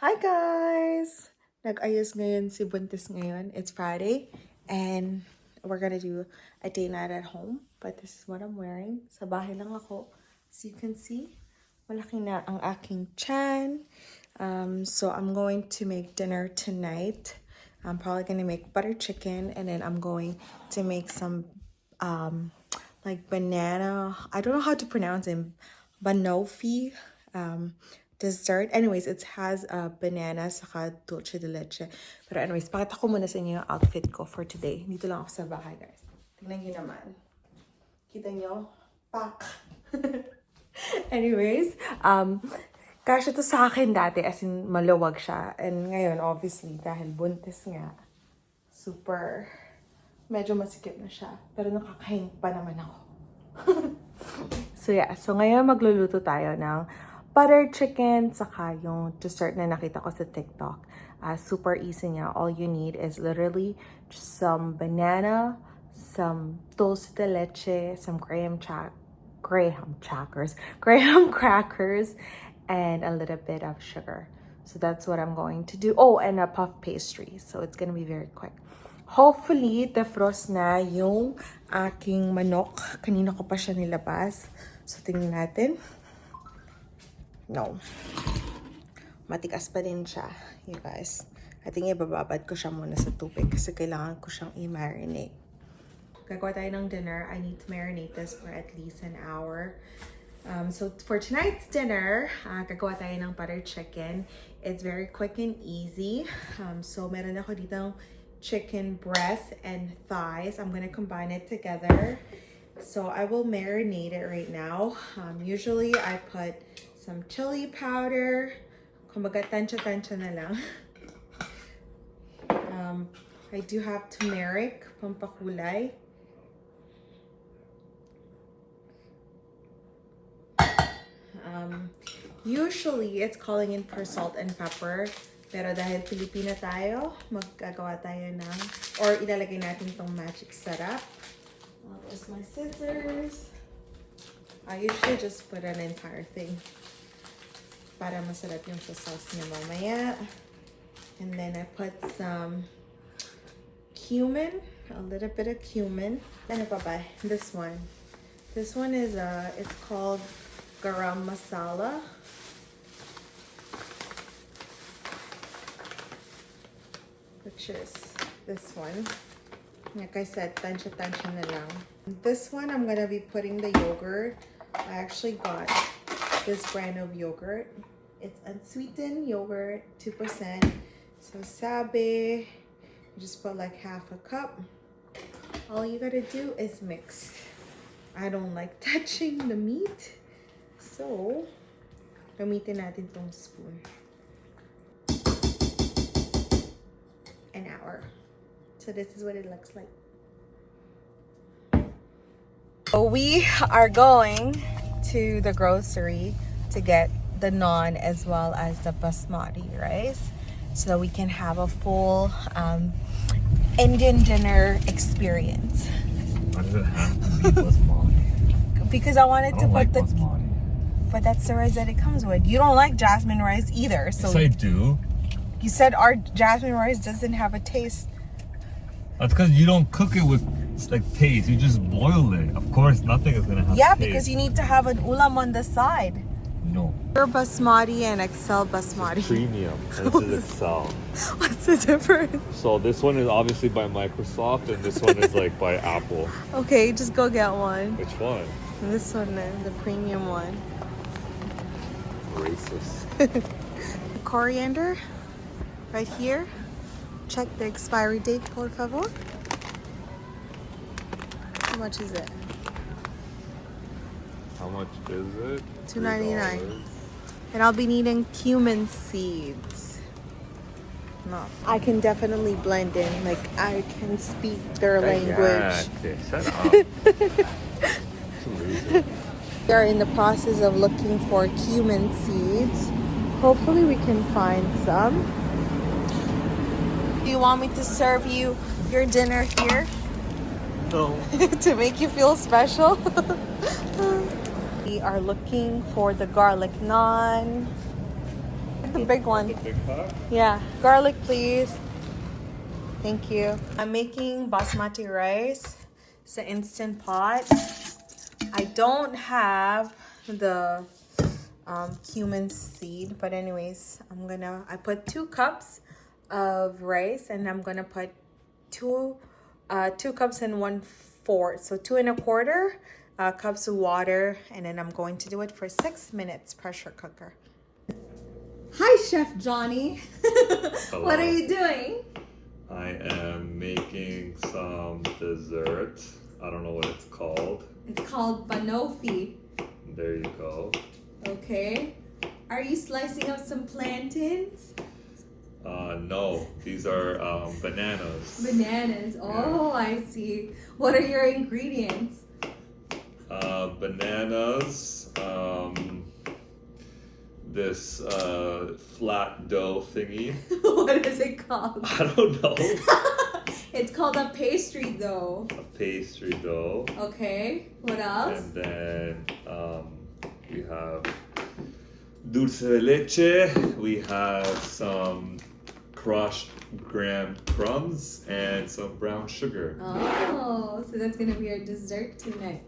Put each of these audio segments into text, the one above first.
Hi guys! Nag-ayos ngayon si Buntis ngayon. It's Friday and we're gonna do a day night at home. But this is what I'm wearing. Sa bahay lang ako. As you can see, malaki na ang aking chan. So I'm going to make dinner tonight. I'm probably gonna make butter chicken and then I'm going to make some like banana. I don't know how to pronounce it. Banoffee. Dessert. Anyways, it has banana saka dulce de leche. Pero anyways, pakita ko muna sa inyo yung outfit ko for today. Dito lang ako sa bahay, guys. Tingnan nyo naman. Kita nyo? Pak! Anyways, kasya to sa akin dati, as in maluwag siya. And ngayon, obviously, dahil buntis nga, super, medyo masikip na siya. Pero nakakahing pa naman ako. So yeah, so ngayon magluluto tayo ng butter chicken, saka yung dessert na nakita ko sa TikTok. Super easy niya. All you need is literally just some banana, some dulce de leche, some graham crackers, and a little bit of sugar. So that's what I'm going to do. Oh, and a puff pastry. So it's gonna be very quick. Hopefully, defrost na yung aking manok. Kanina ko pa siya nilabas. So tingnan natin. No. Matigas pa din siya, you guys. I think ibababad ko siya muna sa tubig kasi kailangan ko siyang i-marinate. Gagawa tayo ng dinner. I need to marinate this for at least an hour. So for tonight's dinner, gagawa tayo ng butter chicken. It's very quick and easy. So meron ako ditong chicken breast and thighs. I'm gonna combine it together. So I will marinate it right now. Usually I put some chili powder. Kumbaga tansya-tansya na lang. I do have turmeric, pampakulay. Usually it's calling in for salt and pepper. Pero dahil Pilipina tayo, maggagawa tayo ng, or ilalagay natin itong magic syrup. There's my scissors. I usually just put an entire thing para masarap yung sa sauce niya mamaya. And then I put some cumin, a little bit of cumin. Ano pa ba? This one. This one is, it's called garam masala. Which is this one. Like I said, tansya-tansya na lang. This one, I'm gonna be putting the yogurt. I actually got this brand of yogurt. It's unsweetened yogurt, 2%. So sabe, you just put like half a cup. All you gotta do is mix. I don't like touching the meat. So, gamitin natin tong spoon. An hour. So this is what it looks like. So we are going to the grocery to get the naan as well as the basmati rice so that we can have a full Indian dinner experience. Why does it have to be basmati? Because I wanted to put the basmati. but that's the rice that it comes with. You don't like jasmine rice either, so Yes, I do. you said our jasmine rice doesn't have a taste. That's because you don't cook it with like taste. You just boil it. Of course, nothing is gonna have Yeah, taste. because you need to have an ulam on the side. No. Pure basmati and Excel basmati. Premium. And this is Excel. What's the difference? So this one is obviously by Microsoft, and this one is like by Apple. Okay, just go get one. Which one? This one then, the premium one. Racist. Coriander, right here. Check the expiry date, por favor. How much is it? How much is it? $2.99. $3. And I'll be needing cumin seeds. No, I can definitely blend in. Like I can speak their language. Shut up. We are in the process of looking for cumin seeds. Hopefully we can find some. Do you want me to serve you your dinner here? No. To make you feel special? We are looking for the garlic naan. get the big one. The big pack? Yeah, garlic, please. Thank you. I'm making basmati rice. It's an instant pot. I don't have the cumin seed, but anyways, I put 2 cups of rice, and I'm gonna put 2 cups and 1/4, so 2 1/4 cups of water, and then I'm going to do it for 6 minutes, pressure cooker. Hi, Chef Johnny. What are you doing? I am making some dessert. I don't know what it's called. It's called banoffee. There you go. Okay. Are you slicing up some plantains? No, these are bananas. Bananas. Oh, yeah. I see. What are your ingredients? Bananas, this flat dough thingy. What is it called? I don't know. It's called a pastry dough. A pastry dough. Okay. What else? And then we have dulce de leche. We have some crushed graham crumbs and some brown sugar. Oh, so that's gonna be our dessert tonight.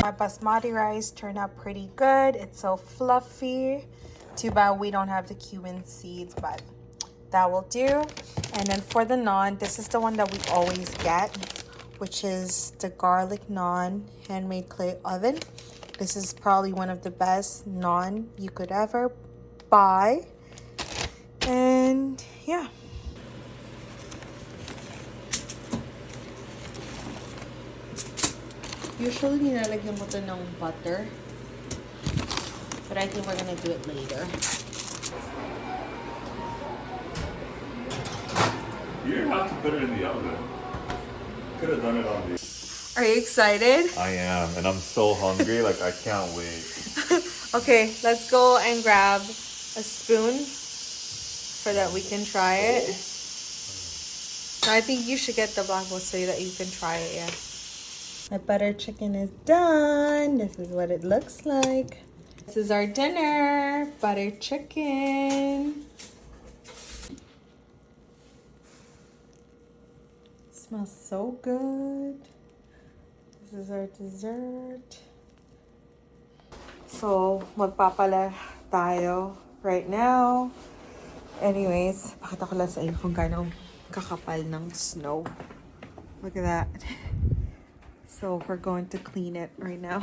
My basmati rice turned out pretty good. It's so fluffy. Too bad we don't have the cumin seeds, but that will do. And then for the naan, this is the one that we always get, which is the garlic naan, handmade clay oven. This is probably one of the best naan you could ever buy. And yeah. Usually, nilalagyan mo to ng butter. But I think we're gonna do it later. You didn't have to put it in the oven. Could have done it on the... Are you excited? I am, and I'm so hungry, like I can't wait. Okay, let's go and grab a spoon so that we can try it. I think you should get the black bowl so that you can try it, yeah. My butter chicken is done. This is what it looks like. This is our dinner, butter chicken. It smells so good. This is our dessert. So, magpapala tayo right now. Anyways, pakita ko lang sa inyo kung gaano kakapal ng snow. Look at that. So we're going to clean it right now.